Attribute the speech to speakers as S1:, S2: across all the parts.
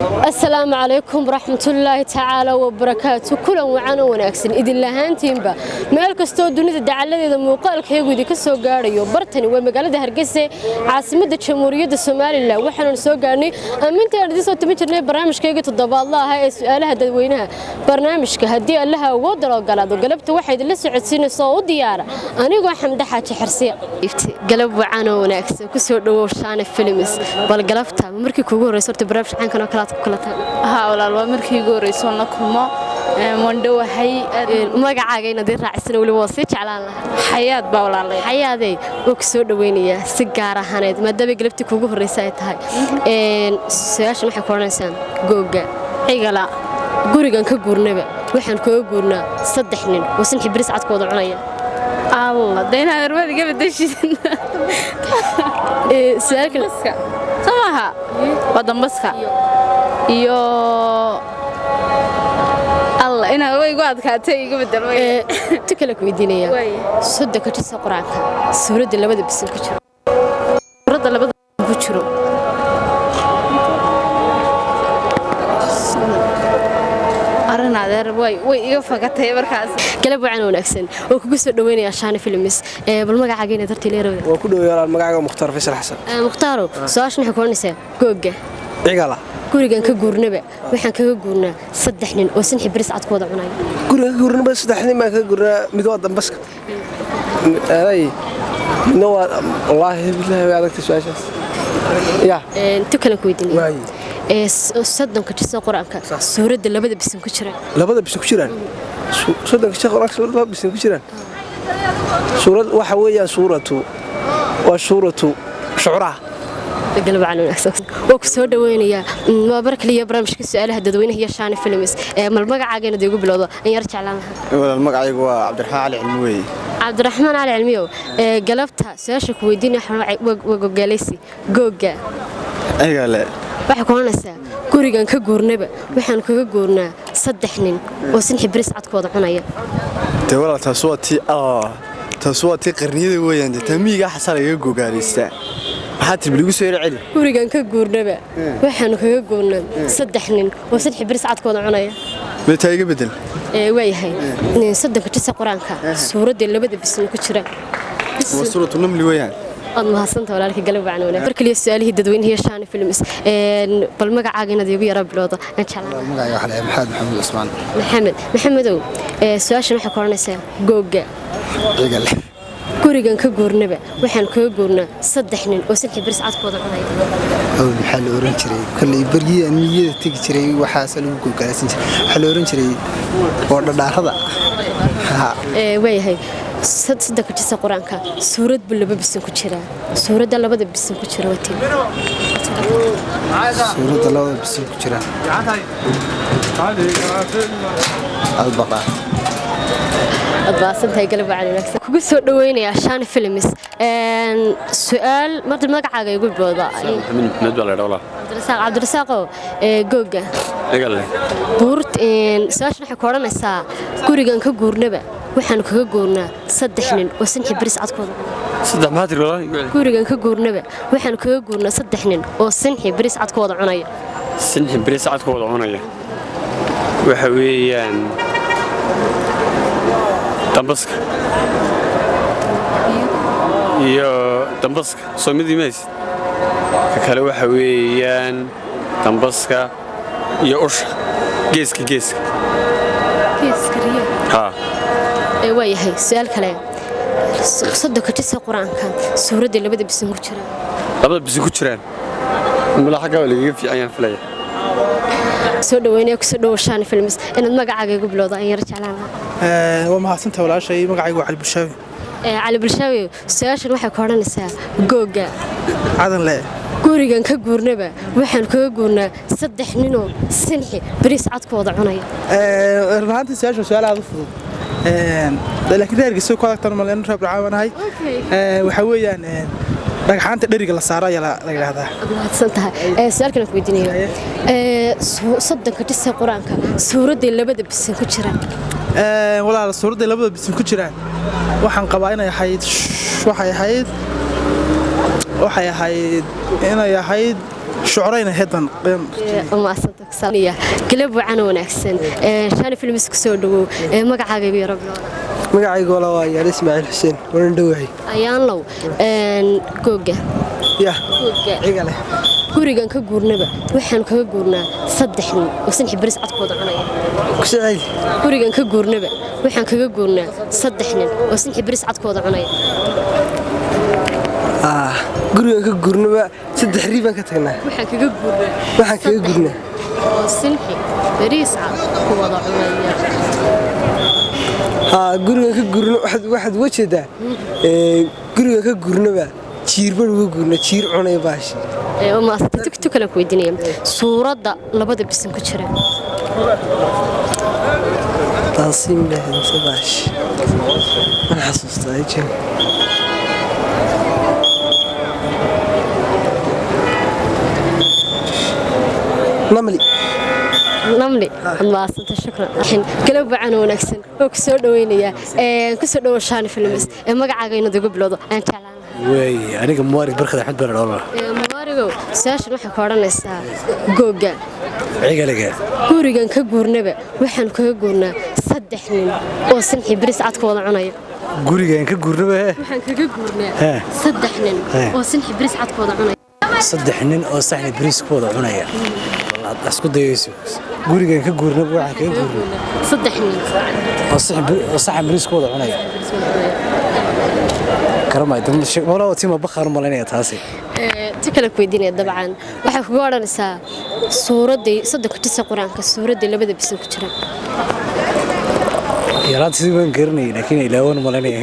S1: السلام عليكم ورحمة الله تعالى وبركاته كل وعنا ونأكسن إذن لهانتين با مالك استود دنيا الدعالة إذا موقعك هيجو دي كسو قاري وبرتني ومقالة هرقسة عاصمة الجمهورية الصومالية الله وحنا نسوق قارني أمين تردي صوت تمشي برنامج كيجي تضبط الله هاي سؤالها تدوينها برنامج كهدي لها وقدر وقلاد وقلبت واحد اللي سعد سنة صوت ديارة أنا يقول حمد حاجة حرسية قلب وعنا ونأكسن كسر دوشان فيلمس بالقلبتها مركي كوجو رسولت برنامج عن كنا كلات
S2: ها والله مركي قوري صونا كلمة مندوة هاي
S1: ما قاعدين ندير رأسنا ولا وصيت على
S2: حياة باولا
S1: حياتي وكسور وينية سجارة هند ما دبي قلبتي كوجو الرسالة هاي سياش ما حكونا إنسان جوجا
S2: عيقلا
S1: جوري كان كجورنا بقى وإحنا كجورنا صدقني وسنحي بريس عاد كوضع عليا
S2: الله دينا هربان قبل دشي
S1: سؤالك
S2: سماها ودن بسكا iyo الله ina way gu adkaatay iga bedel way
S1: tikala ku weydiinaya sodda ka tirsan quraanka suurada labada bisin ku jiro suurada labada ku jiro
S2: arana adeer way iga fagatay markaas
S1: galab wacan wanaagsan oo kugu soo dhaweynaya shaani films bal magacaaga inay dartii leeyahay
S3: waa ku dhaweeyay magacaaga Mukhtaar Faysal Xasan
S1: Mukhtaaro su'aashan waxa ku oranaysaa googa
S3: cigala
S1: gurigan ka guurnaba waxaan kaga guurnaa saddex nin oo san xibris cad kooda cunay
S3: gurigan ka guurnaba saddex nin ma ka guurnaa mid waa dambaska ay no wallahi billahi waa adagta su'aashaas ya
S1: inta kala ku weydiinay صدق كتير قرآنك سورة اللبادة بسم كشران
S3: لبادة بسم كشران صدق كتير قرآنك سورة اللبادة بسم كشران سورة وحوية سورة وسورة شعراء
S1: قلب عنو نفسك وكسور دوينيا ما برك لي برامج كسؤال هذا دوينه هي شان فيلمس ما المقع عاجنا ديجو بلوضة أن يرجع لنا
S4: ولا المقع يقوى عبد الرحمن علي علمي
S1: عبد الرحمن علي علمي قلبتها ساشك ويديني إحنا وجالسي جوجا
S4: أي قال
S1: waxa ku oranaysaa gurigan ka guurnaba waxaan kaga guurnaa saddex nin oo sin xibris cad kooda cunaya
S4: dawlad taswaati qarniyada weeyaan tamiga xasal iga gogaarista waxa tibligu soo celi
S1: gurigan ka guurnaba waxaan kaga guurnaa saddex nin oo sin xibris cad kooda cunaya
S4: meeta iga bedel
S1: waayahay saddex ka tirsan quraanka suurada labada bisin ku jira
S4: suuratu namli weeyaan
S1: الله سنت ولا لك قلب عنونا برك لي السؤال الدوين هي شان فيلمس بالمقع عاقنا ديبي يا رب لوضه ان شاء الله
S4: المقع واحد محمد عثمان
S1: محمد سؤال شنو حكورنسا جوجا
S4: قال
S1: gurigan ka guurnaba waxaan kaga guurnaa saddex nin oo san xibris cad kooda cunay
S5: oo maxaa la oran jiray kulli bargiya niyada tagi jiray waxaas lagu googaasan jiray waxa la oran jiray oo dhadhaarada
S1: waayahay saddex ka tirsan quraanka suurad laba bisin ku jira suurada labada bisin ku jira watii
S5: suurada labada bisin ku jira albaqaa
S1: أضباطن هاي قلب على نفسك كل سوء دويني عشان فيلمس سؤال ما أدري ما قاعد يقول بوضع
S6: محمد ولا ولا
S1: عبد الرزاق جوجا
S6: قال لي
S1: بورت سؤال شنو حكورنا الساعة كوريجان كجورنا وحنا كجورنا صدقني وسن حبرس عتكون
S6: صدق ما أدري والله
S1: كوريجان كجورنا وحنا كجورنا صدقني وسن حبرس عتكون عناية
S6: سن حبرس عتكون عناية وحويان دمبسك iyo dambaska soo mid iimaysid ka kale waxa weeyaan dambaska iyo usha geeska
S1: riyo
S6: ha
S1: waayahay su'aal kale saddex ka tirsan quraanka suurada labada bisin ku jiraan
S6: mala xaga wali iga fiican filaya
S1: soo dhaweynaya ku soo dhawashaan films inaad magacaaga igu bilowdo aan yar jeclaan
S7: waa mahadsantahay walaashay magacaygu waa
S1: cali bulshaawi su'aashan waxay ka oranaysaa googa
S7: cadan le
S1: gurigan ka guurnaba waxaan kaga guurnaa saddex nin oo sinxi bariis cad kooda cunaya
S7: runtii su'aashan su'aal aad u fudud laakiin reerkiisa ku adagtan maleen rab raacanahay waxa weeyaan dhagxaanta dheriga la saaro ayaa la yiraahdaa
S1: mahadsantahay su'aalkan ku weydiinayo saddex ka tirsan quraanka suurada labada bisin ku jiraan
S7: walaal suurada labada bisin ku jiraan waxaan qabaa inay waxay ahayd waxay ahayd inay ahayd shucrayna hedan
S1: galab wacan wanaagsan shaani filmis ku soo dhawow magacaaga igu yaro
S3: magacayga wala waa yaal Ismaaciil Xuseen waan dhawahay
S1: ayaan low googa
S3: igale
S1: gurigan ka guurnaba waxaan kaga guurnaa 3 nin oo san xibris cadkooda cunaya
S3: ku socday
S1: gurigan ka guurnaba waxaan kaga guurnaa 3 nin oo san xibris cadkooda cunaya
S3: guriga ka gurnaba 3 riiban ka tagnaa
S1: waxaan kaga
S3: gurnaa
S1: oo sinxi bariis cad ku wada cunaya
S3: guriga ka gurno waxaad wajeedaa guriga ka gurnaba jiirban uga gurna jiir cunay baashi
S1: ma astaagto kala weydiinaya suurada labada bisan ku jira
S3: taasim leeyahay sabaash ma xasuustaa jeen نملي الله سنت شكرا الحين قلب عنا ونكسن وكسو دوينيا كسو دو شان فيلمس magacaaga inad ugu bilowdo aan jeclaan
S8: way aniga muwarig barkada xad baan dhoolaa
S1: muwarigo saashan waxa ka oranaysaa googa
S8: cigaliga
S1: gurigan ka guurnaba waxaan kaga guurnaa 3 nin oo san xibris cadkooda cunaya
S8: gurigan ka guurnaba
S1: waxaan kaga guurnaa 3 nin oo san xibris cadkooda cunaya
S8: 3 nin oo saxni bariis kooda cunaya asku dayayso gurigan ka guurnaba waxaan kaga guurnaa
S1: 3 nin
S8: oo saxni bariis kooda cunaya karamay dad wala tima bakhar malanaya taasi
S1: tikala weydiinay dabcan waxa kugu oranaysaa suuradii 3 quraanka suuradii labada bisan ku jira
S8: yaraantii baan garanay laakiin ilaawan malanaya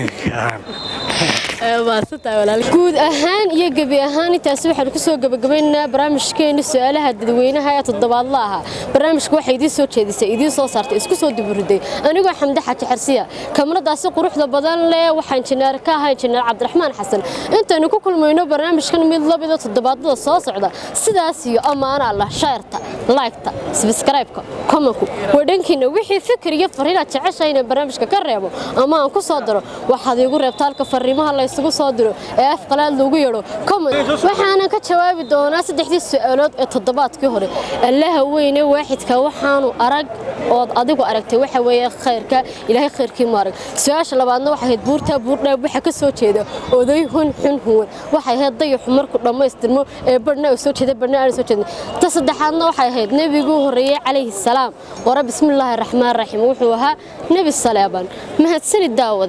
S1: guud ahaan iyo gabi ahaan intaasi waxaan ku soo gabagabaynaa barnaamijkeena su'aalaha dadweynaha ee toddobaadlaha barnaamijku waxa idin soo jeedisay idin soo saartay isku soo diburiday anigoo xamda xaji xarsiya kamaradaasi quruxda badan leh waxaan injineer ka ahay injineer Cabdiraxmaan Xasan intaanu ku kulmayno barnaamijkan mid labada toddobaadada soo socda sidaas iyo amaana Allah shaarta like-ta subscribe-ka comment-ku wadankiina wixii fikir iyo fariin aad jeceshahay in barnaamijka ka reebo ama aan ku soo daro waxaad igu reebtaa halka fariimaha la isugu soo diro ee afqalaad lagu yeero comment waxaana ka jawaabi doonaa 3 su'aalood ee toddobaadkii hore allaha weyne waaxidka waxaanu arag oo adigu aragtay waxa weeye khayrka ilaahay khayrkii ma arag su'aasha labaadna waxa ahayd buurta buurdhaab waxa ka soo jeeda oday hun waxa ahayd dayax markuu dhameystirmo ee barna soo jeeda barna aan soo jeedin ta saddexaadna waxa ahayd nabigu horeeyay calayhi salaam wara bismillaahir rahmaanir rahiim wuxuu ahaa nabi salaaban mahadsanid daawada